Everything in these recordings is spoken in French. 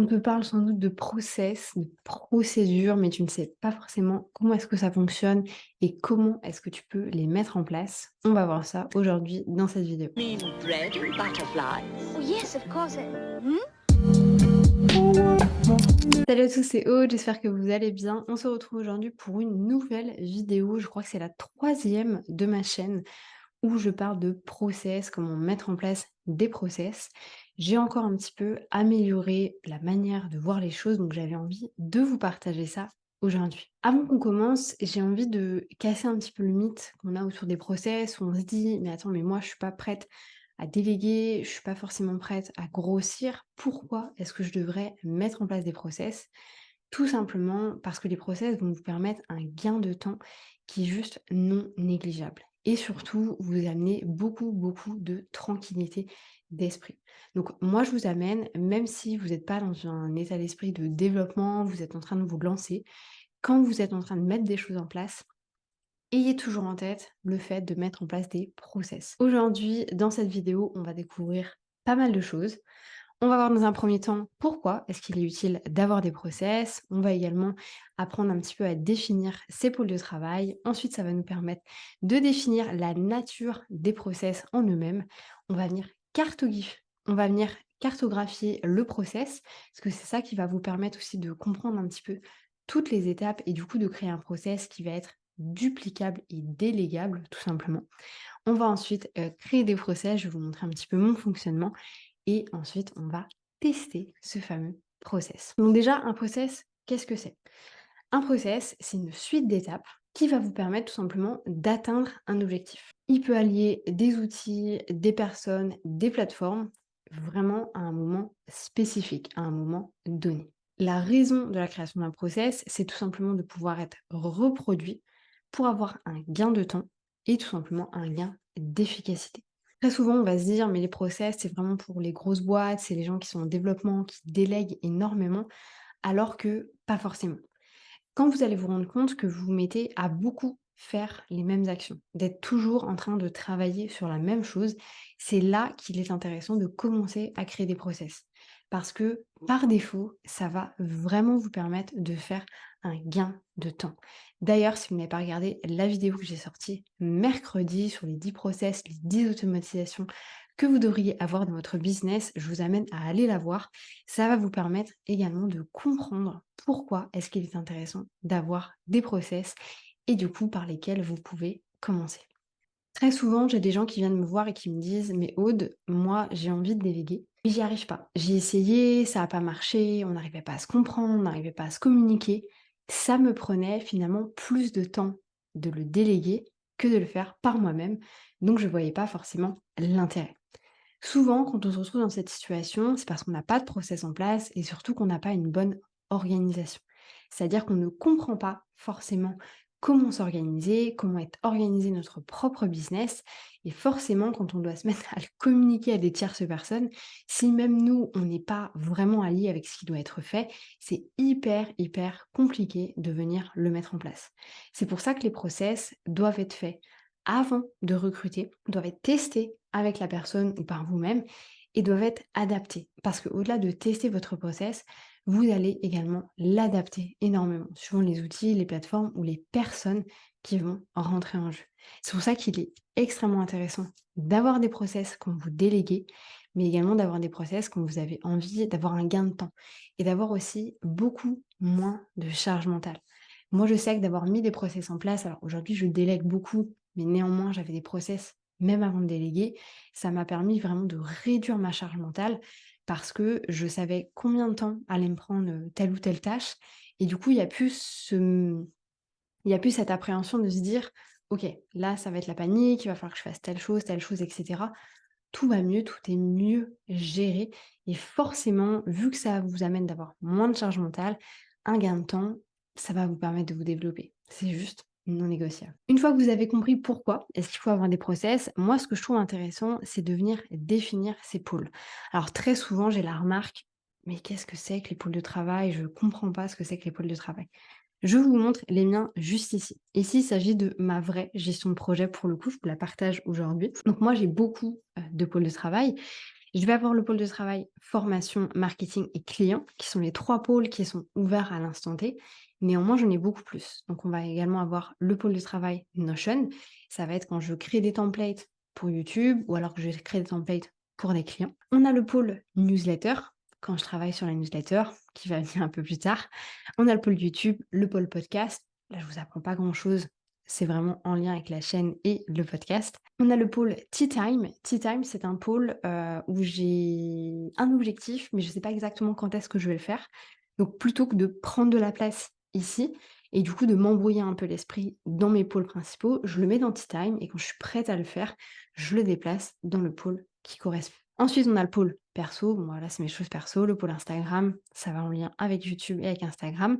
On te parle sans doute de process, de procédures, mais tu ne sais pas forcément comment est-ce que ça fonctionne et comment est-ce que tu peux les mettre en place. On va voir ça aujourd'hui dans cette vidéo. Mean bread and butterflies. Oh, yes, of course. Hmm? Salut à tous, c'est Aude, j'espère que vous allez bien. On se retrouve aujourd'hui pour une nouvelle vidéo. Je crois que c'est la troisième de ma chaîne où je parle de process, comment mettre en place des process. J'ai encore un petit peu amélioré la manière de voir les choses, donc j'avais envie de vous partager ça aujourd'hui. Avant qu'on commence, j'ai envie de casser un petit peu le mythe qu'on a autour des process, où on se dit, mais attends, mais moi je suis pas prête à déléguer, je suis pas forcément prête à grossir. Pourquoi est-ce que je devrais mettre en place des process? Tout simplement parce que les process vont vous permettre un gain de temps qui est juste non négligeable. Et surtout, vous amener beaucoup, beaucoup de tranquillité d'esprit. Donc moi, je vous amène, même si vous n'êtes pas dans un état d'esprit de développement, vous êtes en train de vous lancer, quand vous êtes en train de mettre des choses en place, ayez toujours en tête le fait de mettre en place des process. Aujourd'hui, dans cette vidéo, on va découvrir pas mal de choses. On va voir dans un premier temps pourquoi est-ce qu'il est utile d'avoir des process. On va également apprendre un petit peu à définir ses pôles de travail. Ensuite, ça va nous permettre de définir la nature des process en eux-mêmes. On va venir on va venir cartographier le process, parce que c'est ça qui va vous permettre aussi de comprendre un petit peu toutes les étapes et du coup de créer un process qui va être duplicable et délégable, tout simplement. On va ensuite créer des process. Je vais vous montrer un petit peu mon fonctionnement et ensuite, on va tester ce fameux process. Donc déjà, un process, qu'est-ce que c'est? Un process, c'est une suite d'étapes qui va vous permettre tout simplement d'atteindre un objectif. Il peut allier des outils, des personnes, des plateformes, vraiment à un moment spécifique, à un moment donné. La raison de la création d'un process, c'est tout simplement de pouvoir être reproduit pour avoir un gain de temps et tout simplement un gain d'efficacité. Très souvent, on va se dire, mais les process, c'est vraiment pour les grosses boîtes, c'est les gens qui sont en développement, qui délèguent énormément, alors que pas forcément. Quand vous allez vous rendre compte que vous vous mettez à beaucoup faire les mêmes actions, d'être toujours en train de travailler sur la même chose, c'est là qu'il est intéressant de commencer à créer des process. Parce que par défaut, ça va vraiment vous permettre de faire un gain de temps. D'ailleurs, si vous n'avez pas regardé la vidéo que j'ai sortie mercredi sur les 10 process, les 10 automatisations que vous devriez avoir dans votre business, je vous amène à aller la voir. Ça va vous permettre également de comprendre pourquoi est-ce qu'il est intéressant d'avoir des process et du coup par lesquels vous pouvez commencer. Très souvent, j'ai des gens qui viennent me voir et qui me disent: «Mais Aude, moi j'ai envie de déléguer, mais j'y arrive pas. J'ai essayé, ça n'a pas marché, on n'arrivait pas à se comprendre, on n'arrivait pas à se communiquer». Ça me prenait finalement plus de temps de le déléguer que de le faire par moi-même, donc je ne voyais pas forcément l'intérêt. Souvent, quand on se retrouve dans cette situation, c'est parce qu'on n'a pas de process en place et surtout qu'on n'a pas une bonne organisation. C'est-à-dire qu'on ne comprend pas forcément comment s'organiser, comment être organisé notre propre business. Et forcément, quand on doit se mettre à le communiquer à des tierces personnes, si même nous, on n'est pas vraiment allié avec ce qui doit être fait, c'est hyper, hyper compliqué de venir le mettre en place. C'est pour ça que les process doivent être faits avant de recruter, doivent être testés avec la personne ou par vous-même et doivent être adaptés. Parce qu'au-delà de tester votre process, vous allez également l'adapter énormément suivant les outils, les plateformes ou les personnes qui vont rentrer en jeu. C'est pour ça qu'il est extrêmement intéressant d'avoir des process quand vous déléguez, mais également d'avoir des process quand vous avez envie d'avoir un gain de temps et d'avoir aussi beaucoup moins de charge mentale. Moi, je sais que d'avoir mis des process en place, alors aujourd'hui, je délègue beaucoup, mais néanmoins, j'avais des process même avant de déléguer. Ça m'a permis vraiment de réduire ma charge mentale parce que je savais combien de temps allait me prendre telle ou telle tâche. Et du coup, il y a plus cette appréhension de se dire, OK, là, ça va être la panique, il va falloir que je fasse telle chose, etc. Tout va mieux, tout est mieux géré. Et forcément, vu que ça vous amène d'avoir moins de charge mentale, un gain de temps, ça va vous permettre de vous développer. C'est juste non négociable. Une fois que vous avez compris pourquoi est-ce qu'il faut avoir des process, moi, ce que je trouve intéressant, c'est de venir définir ces pôles. Alors, très souvent, j'ai la remarque, mais qu'est-ce que c'est que les pôles de travail? Je ne comprends pas ce que c'est que les pôles de travail. Je vous montre les miens juste ici. Ici, il s'agit de ma vraie gestion de projet pour le coup, je vous la partage aujourd'hui. Donc moi, j'ai beaucoup de pôles de travail Je vais avoir le pôle de travail formation, marketing et clients, qui sont les 3 pôles qui sont ouverts à l'instant T. Néanmoins, j'en ai beaucoup plus. Donc on va également avoir le pôle de travail Notion. Ça va être quand je crée des templates pour YouTube ou alors que je crée des templates pour des clients. On a le pôle newsletter, quand je travaille sur la newsletter, qui va venir un peu plus tard. On a le pôle YouTube, le pôle podcast. Là, je vous apprends pas grand-chose. C'est vraiment en lien avec la chaîne et le podcast. On a le pôle Tea Time. Tea Time, c'est un pôle où j'ai un objectif, mais je ne sais pas exactement quand est-ce que je vais le faire. Donc, plutôt que de prendre de la place ici et du coup de m'embrouiller un peu l'esprit dans mes pôles principaux, je le mets dans Tea Time et quand je suis prête à le faire, je le déplace dans le pôle qui correspond. Ensuite, on a le pôle perso. Bon, voilà, c'est mes choses perso. Le pôle Instagram, ça va en lien avec YouTube et avec Instagram.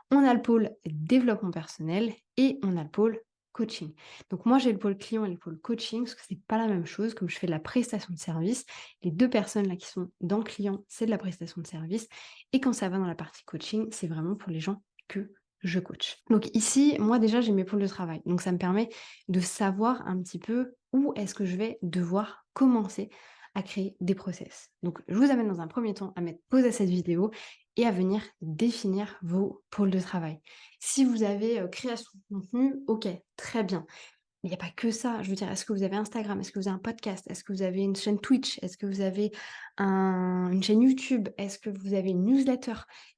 On a le pôle développement personnel et on a le pôle coaching. Donc moi, j'ai le pôle client et le pôle coaching parce que c'est pas la même chose. Comme je fais de la prestation de service, les 2 personnes là qui sont dans le client, c'est de la prestation de service. Et quand ça va dans la partie coaching, c'est vraiment pour les gens que je coach. Donc ici, moi déjà, j'ai mes pôles de travail. Donc ça me permet de savoir un petit peu où est-ce que je vais devoir commencer à créer des process. Donc je vous amène dans un premier temps à mettre pause à cette vidéo et à venir définir vos pôles de travail. Si vous avez création de contenu, ok, très bien. Mais il n'y a pas que ça. Je veux dire, est-ce que vous avez Instagram? Est-ce que vous avez un podcast? Est-ce que vous avez une chaîne Twitch? Est-ce que vous avez une chaîne YouTube? Est-ce que vous avez une newsletter?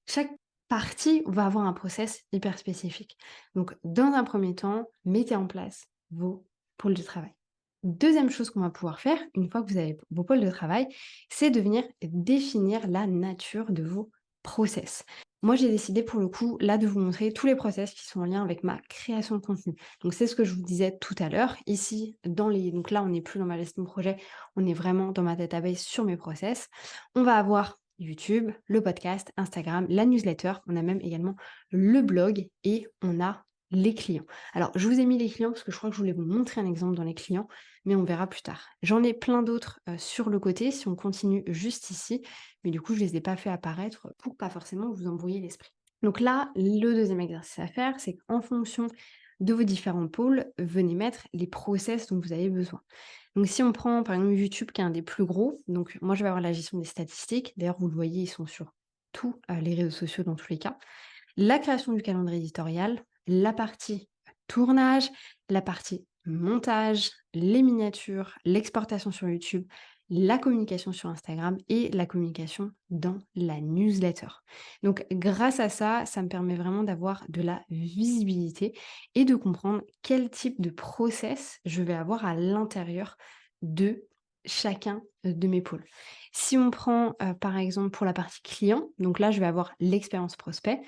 Chaque partie va avoir un process hyper spécifique. Donc, dans un premier temps, mettez en place vos pôles de travail. Deuxième chose qu'on va pouvoir faire, une fois que vous avez vos pôles de travail, c'est de venir définir la nature de vos process. Moi, j'ai décidé pour le coup, là, de vous montrer tous les process qui sont en lien avec ma création de contenu. Donc, c'est ce que je vous disais tout à l'heure. Ici, donc là, on n'est plus dans ma gestion de projet, on est vraiment dans ma database sur mes process. On va avoir YouTube, le podcast, Instagram, la newsletter. On a même également le blog et on a les clients. Alors, je vous ai mis les clients parce que je crois que je voulais vous montrer un exemple dans les clients, mais on verra plus tard. J'en ai plein d'autres sur le côté si on continue juste ici, mais du coup, je ne les ai pas fait apparaître pour pas forcément vous embrouiller l'esprit. Donc là, le deuxième exercice à faire, c'est qu'en fonction de vos différents pôles, venez mettre les process dont vous avez besoin. Donc si on prend par exemple YouTube qui est un des plus gros, donc moi je vais avoir la gestion des statistiques, d'ailleurs vous le voyez, ils sont sur tous les réseaux sociaux dans tous les cas, la création du calendrier éditorial, la partie tournage, la partie montage, les miniatures, l'exportation sur YouTube, la communication sur Instagram et la communication dans la newsletter. Donc grâce à ça, ça me permet vraiment d'avoir de la visibilité et de comprendre quel type de process je vais avoir à l'intérieur de chacun de mes pôles. Si on prend par exemple pour la partie client, donc là je vais avoir l'expérience prospect,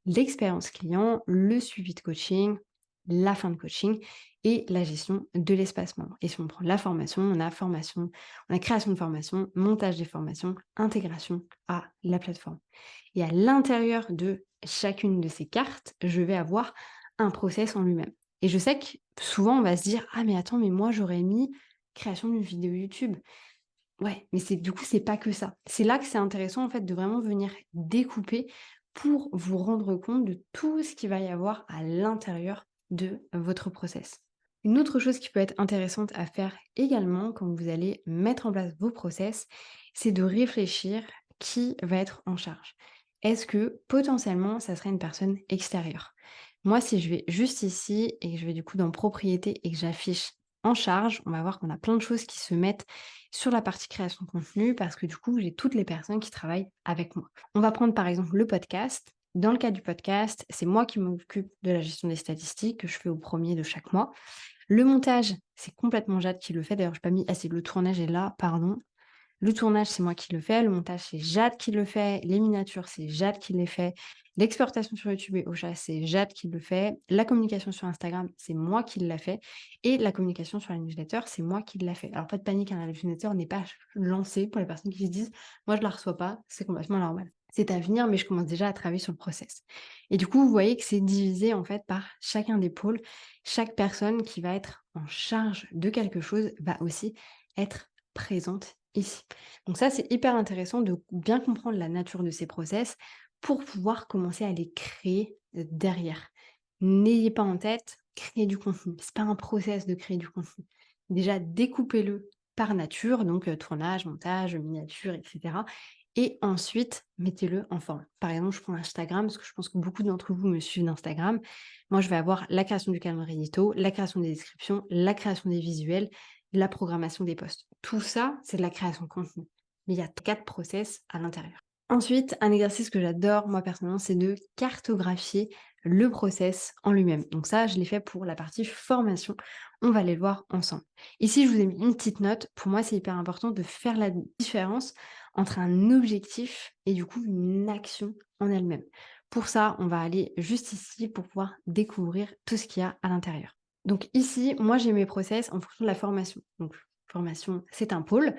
l'expérience client, le suivi de coaching, la fin de coaching et la gestion de l'espace membre. Et si on prend la formation, on a création de formation, montage des formations, intégration à la plateforme. Et à l'intérieur de chacune de ces cartes, je vais avoir un process en lui-même. Et je sais que souvent on va se dire: «Ah mais attends, mais moi j'aurais mis création d'une vidéo YouTube». Ouais, mais du coup, c'est pas que ça. C'est là que c'est intéressant en fait de vraiment venir découper pour vous rendre compte de tout ce qu'il va y avoir à l'intérieur de votre process. Une autre chose qui peut être intéressante à faire également quand vous allez mettre en place vos process, c'est de réfléchir qui va être en charge. Est-ce que potentiellement ça serait une personne extérieure? Moi, si je vais juste ici et que je vais du coup dans propriété et que j'affiche en charge, on va voir qu'on a plein de choses qui se mettent sur la partie création de contenu parce que du coup, j'ai toutes les personnes qui travaillent avec moi. On va prendre par exemple le podcast. Dans le cas du podcast, c'est moi qui m'occupe de la gestion des statistiques que je fais au premier de chaque mois. Le montage, c'est complètement Jade qui le fait. D'ailleurs, je n'ai pas mis assez. Le tournage est là, pardon. Le tournage, c'est moi qui le fais. Le montage, c'est Jade qui le fait. Les miniatures, c'est Jade qui les fait. L'exportation sur YouTube et Ocha, c'est Jade qui le fait. La communication sur Instagram, c'est moi qui l'a fait. Et la communication sur la newsletter, c'est moi qui l'a fait. Alors, pas de panique, hein, la newsletter n'est pas lancée pour les personnes qui se disent moi, je la reçois pas. C'est complètement normal. C'est à venir, mais je commence déjà à travailler sur le process. Et du coup, vous voyez que c'est divisé en fait par chacun des pôles. Chaque personne qui va être en charge de quelque chose va aussi être présente ici. Donc ça, c'est hyper intéressant de bien comprendre la nature de ces process pour pouvoir commencer à les créer derrière. N'ayez pas en tête créer du contenu. C'est pas un process de créer du contenu. Déjà, découpez-le par nature, donc tournage, montage, miniature, etc. Et ensuite, mettez-le en forme. Par exemple, je prends Instagram, parce que je pense que beaucoup d'entre vous me suivent d'Instagram. Moi, je vais avoir la création du calendrier édito, la création des descriptions, la création des visuels, la programmation des posts. Tout ça, c'est de la création de contenu. Mais il y a 4 process à l'intérieur. Ensuite, un exercice que j'adore, moi personnellement, c'est de cartographier le process en lui-même. Donc ça, je l'ai fait pour la partie formation. On va aller le voir ensemble. Ici, je vous ai mis une petite note. Pour moi, c'est hyper important de faire la différence entre un objectif et du coup une action en elle-même. Pour ça, on va aller juste ici pour pouvoir découvrir tout ce qu'il y a à l'intérieur. Donc ici, moi, j'ai mes process en fonction de la formation. Donc, formation, c'est un pôle.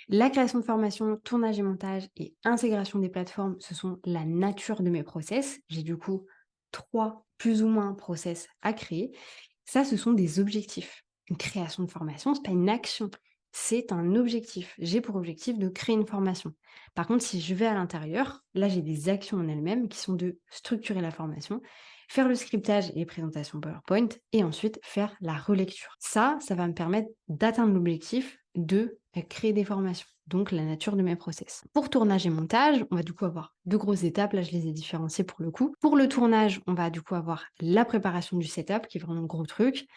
La création de formation, tournage et montage et intégration des plateformes, ce sont la nature de mes process. J'ai du coup 3 plus ou moins process à créer. Ça, ce sont des objectifs. Une création de formation, c'est pas une action, c'est un objectif. J'ai pour objectif de créer une formation. Par contre, si je vais à l'intérieur, là, j'ai des actions en elles-mêmes qui sont de structurer la formation, faire le scriptage et les présentations PowerPoint et ensuite faire la relecture. Ça va me permettre d'atteindre l'objectif de créer des formations, donc la nature de mes process. Pour tournage et montage, on va du coup avoir 2 grosses étapes, là je les ai différenciées pour le coup. Pour le tournage, on va du coup avoir la préparation du setup, qui est vraiment le gros truc.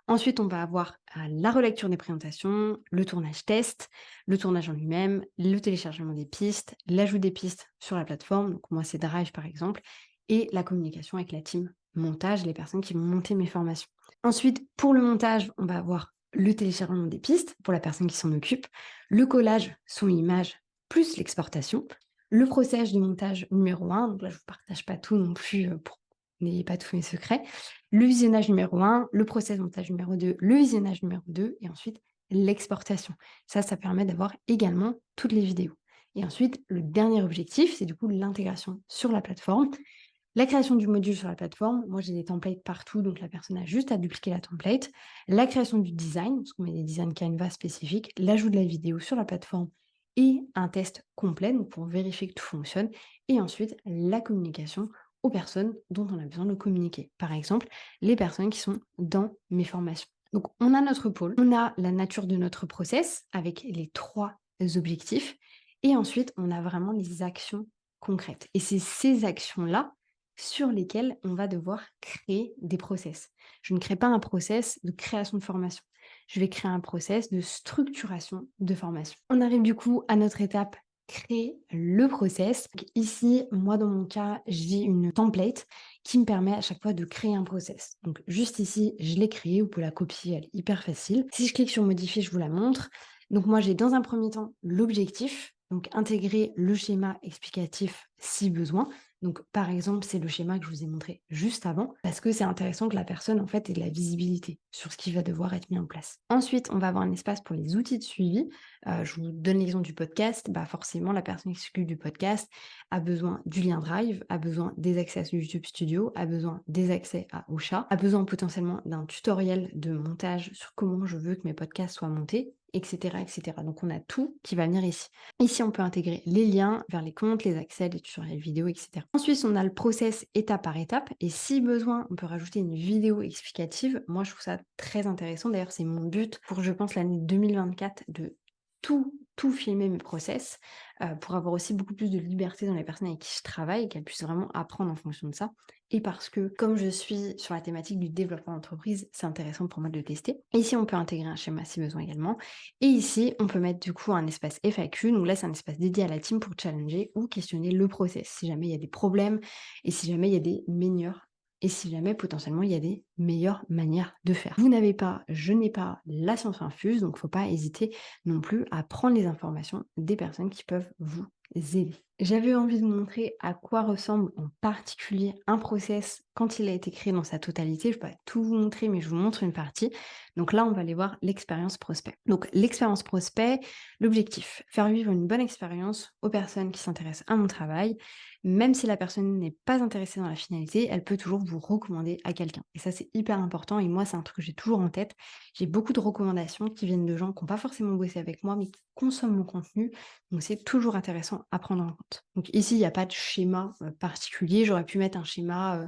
Ensuite, on va avoir la relecture des présentations, le tournage test, le tournage en lui-même, le téléchargement des pistes, l'ajout des pistes sur la plateforme, donc moi c'est Drive par exemple, et la communication avec la team montage, les personnes qui vont monter mes formations. Ensuite, pour le montage, on va avoir le téléchargement des pistes pour la personne qui s'en occupe, le collage son image plus l'exportation, le process de montage numéro 1, donc là je ne vous partage pas tout non plus pour que vous n'ayez pas tous mes secrets, le visionnage numéro 1, le process de montage numéro 2, le visionnage numéro 2 et ensuite l'exportation. Ça permet d'avoir également toutes les vidéos. Et ensuite, le dernier objectif, c'est du coup l'intégration sur la plateforme. La création du module sur la plateforme, moi j'ai des templates partout, donc la personne a juste à dupliquer la template. La création du design, parce qu'on met des designs Canva spécifiques, l'ajout de la vidéo sur la plateforme et un test complet donc pour vérifier que tout fonctionne. Et ensuite, la communication aux personnes dont on a besoin de communiquer. Par exemple, les personnes qui sont dans mes formations. Donc on a notre pôle, on a la nature de notre process avec les 3 objectifs et ensuite on a vraiment les actions concrètes. Et c'est ces actions-là sur lesquels on va devoir créer des process. Je ne crée pas un process de création de formation. Je vais créer un process de structuration de formation. On arrive du coup à notre étape créer le process. Donc ici, moi dans mon cas, j'ai une template qui me permet à chaque fois de créer un process. Donc juste ici, je l'ai créée, vous pouvez la copier, elle est hyper facile. Si je clique sur modifier, je vous la montre. Donc moi, j'ai dans un premier temps l'objectif, donc intégrer le schéma explicatif si besoin. Donc, par exemple, c'est le schéma que je vous ai montré juste avant, parce que c'est intéressant que la personne, en fait, ait de la visibilité sur ce qui va devoir être mis en place. Ensuite, on va avoir un espace pour les outils de suivi. Je vous donne l'exemple du podcast. Bah, forcément, la personne qui s'occupe du podcast a besoin du lien Drive, a besoin des accès à YouTube Studio, a besoin des accès à Ocha, a besoin potentiellement d'un tutoriel de montage sur comment je veux que mes podcasts soient montés, etc., etc. Donc, on a tout qui va venir ici. Ici, on peut intégrer les liens vers les comptes, les accès, les tutoriels vidéo, etc. Ensuite, on a le process étape par étape. Et si besoin, on peut rajouter une vidéo explicative. Moi, je trouve ça très intéressant. D'ailleurs, c'est mon but pour, je pense, l'année 2024 de tout filmer mes process pour avoir aussi beaucoup plus de liberté dans les personnes avec qui je travaille et qu'elles puissent vraiment apprendre en fonction de ça. Et parce que comme je suis sur la thématique du développement d'entreprise, c'est intéressant pour moi de le tester. Ici, on peut intégrer un schéma si besoin également. Et ici, on peut mettre du coup un espace FAQ. Donc là, c'est un espace dédié à la team pour challenger ou questionner le process si jamais il y a des problèmes et si jamais il y a des meilleurs et si jamais potentiellement il y a des meilleures manières de faire. Vous n'avez pas, je n'ai pas la science infuse, donc il ne faut pas hésiter non plus à prendre les informations des personnes qui peuvent vous aider. J'avais envie de vous montrer à quoi ressemble en particulier un process quand il a été créé dans sa totalité. Je ne vais pas tout vous montrer, mais je vous montre une partie. Donc là, on va aller voir l'expérience prospect. Donc l'expérience prospect, l'objectif, faire vivre une bonne expérience aux personnes qui s'intéressent à mon travail. Même si la personne n'est pas intéressée dans la finalité, elle peut toujours vous recommander à quelqu'un. Et ça, c'est hyper important. Et moi, c'est un truc que j'ai toujours en tête. J'ai beaucoup de recommandations qui viennent de gens qui n'ont pas forcément bossé avec moi, mais qui consomment mon contenu. Donc, c'est toujours intéressant à prendre en compte. Donc, ici, il n'y a pas de schéma particulier. J'aurais pu mettre un schéma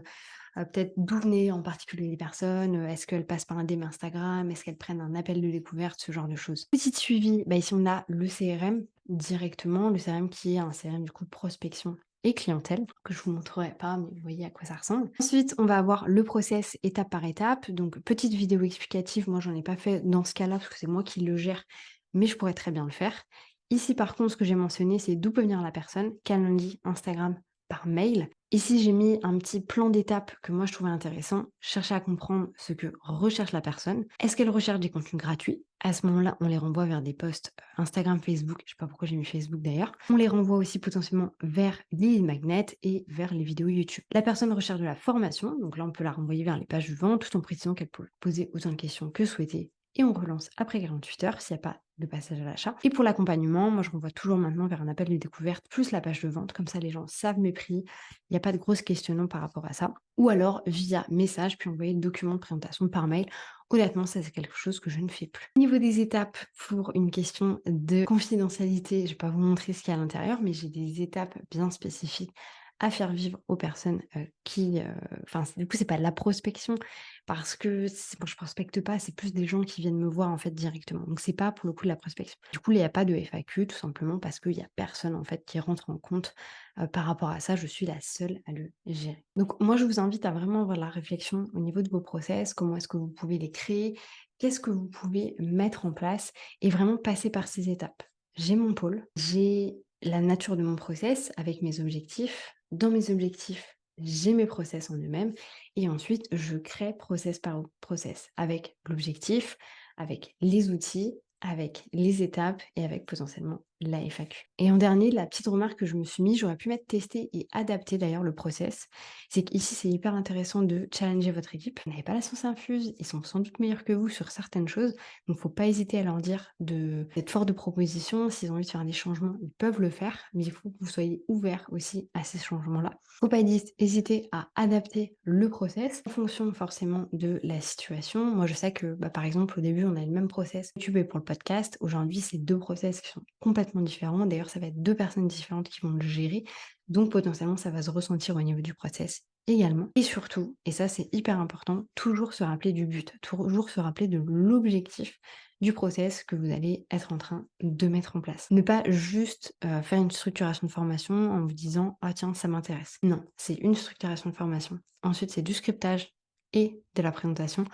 peut-être d'où venaient en particulier les personnes, est-ce qu'elles passent par un DM Instagram, est-ce qu'elles prennent un appel de découverte, ce genre de choses. Petit suivi, bah, ici on a le CRM directement, le CRM qui est un CRM du coup de prospection et clientèle, que je vous montrerai pas, mais vous voyez à quoi ça ressemble. Ensuite, on va avoir le process étape par étape. Donc, petite vidéo explicative, moi j'en ai pas fait dans ce cas-là, parce que c'est moi qui le gère, mais je pourrais très bien le faire. Ici, par contre, ce que j'ai mentionné, c'est d'où peut venir la personne, Calendly, Instagram, par mail. Ici, j'ai mis un petit plan d'étapes que moi je trouvais intéressant, chercher à comprendre ce que recherche la personne. Est-ce qu'elle recherche des contenus gratuits? À ce moment-là, on les renvoie vers des posts Instagram, Facebook, je sais pas pourquoi j'ai mis Facebook d'ailleurs. On les renvoie aussi potentiellement vers les lead magnets et vers les vidéos YouTube. La personne recherche de la formation, donc là on peut la renvoyer vers les pages de vente tout en précisant qu'elle peut poser autant de questions que souhaité et on relance après 48 heures s'il n'y a pas de passage à l'achat. Et pour l'accompagnement, moi je renvoie toujours maintenant vers un appel de découverte plus la page de vente, comme ça les gens savent mes prix, il n'y a pas de grosses questionnements par rapport à ça. Ou alors via message, puis envoyer le document de présentation par mail. Honnêtement, ça c'est quelque chose que je ne fais plus. Au niveau des étapes, pour une question de confidentialité, je ne vais pas vous montrer ce qu'il y a à l'intérieur, mais j'ai des étapes bien spécifiques à faire vivre aux personnes enfin, du coup, c'est pas de la prospection parce que moi, je prospecte pas, c'est plus des gens qui viennent me voir en fait directement. Donc, c'est pas pour le coup de la prospection. Du coup, il n'y a pas de FAQ, tout simplement parce qu'il y a personne en fait qui rentre en compte par rapport à ça. Je suis la seule à le gérer. Donc, moi, je vous invite à vraiment avoir la réflexion au niveau de vos process, comment est-ce que vous pouvez les créer, qu'est-ce que vous pouvez mettre en place et vraiment passer par ces étapes. J'ai mon pôle, j'ai la nature de mon process avec mes objectifs. Dans mes objectifs, j'ai mes process en eux-mêmes et ensuite je crée process par process avec l'objectif, avec les outils, avec les étapes et avec potentiellement la FAQ. Et en dernier, la petite remarque que je me suis mise, j'aurais pu mettre tester et adapter d'ailleurs le process, c'est qu'ici c'est hyper intéressant de challenger votre équipe. Vous n'avez pas la science infuse, ils sont sans doute meilleurs que vous sur certaines choses, donc faut pas hésiter à leur dire d'être fort de proposition. S'ils ont envie de faire des changements, ils peuvent le faire, mais il faut que vous soyez ouverts aussi à ces changements-là. Faut pas hésiter à adapter le process en fonction forcément de la situation. Moi, je sais que, par exemple, au début, on a le même process YouTube et pour le podcast. Aujourd'hui, c'est 2 process qui sont complètement différents. D'ailleurs, ça va être 2 personnes différentes qui vont le gérer. Donc, potentiellement, ça va se ressentir au niveau du process également. Et surtout, et ça, c'est hyper important, toujours se rappeler du but, toujours se rappeler de l'objectif du process que vous allez être en train de mettre en place. Ne pas juste faire une structuration de formation en vous disant ah tiens ça m'intéresse. Non, c'est une structuration de formation. Ensuite c'est du scriptage et de la présentation.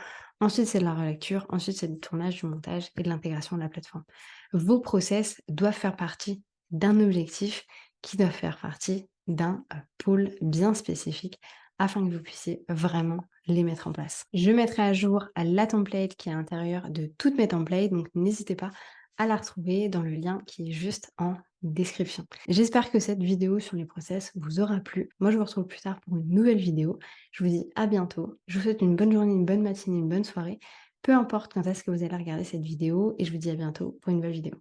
Ensuite c'est de la relecture. Ensuite c'est du tournage, du montage et de l'intégration de la plateforme. Vos process doivent faire partie d'un objectif qui doit faire partie d'un pôle bien spécifique afin que vous puissiez vraiment les mettre en place. Je mettrai à jour la template qui est à l'intérieur de toutes mes templates, donc n'hésitez pas à la retrouver dans le lien qui est juste en description. J'espère que cette vidéo sur les process vous aura plu. Moi, je vous retrouve plus tard pour une nouvelle vidéo. Je vous dis à bientôt. Je vous souhaite une bonne journée, une bonne matinée, une bonne soirée. Peu importe quand est-ce que vous allez regarder cette vidéo et je vous dis à bientôt pour une nouvelle vidéo.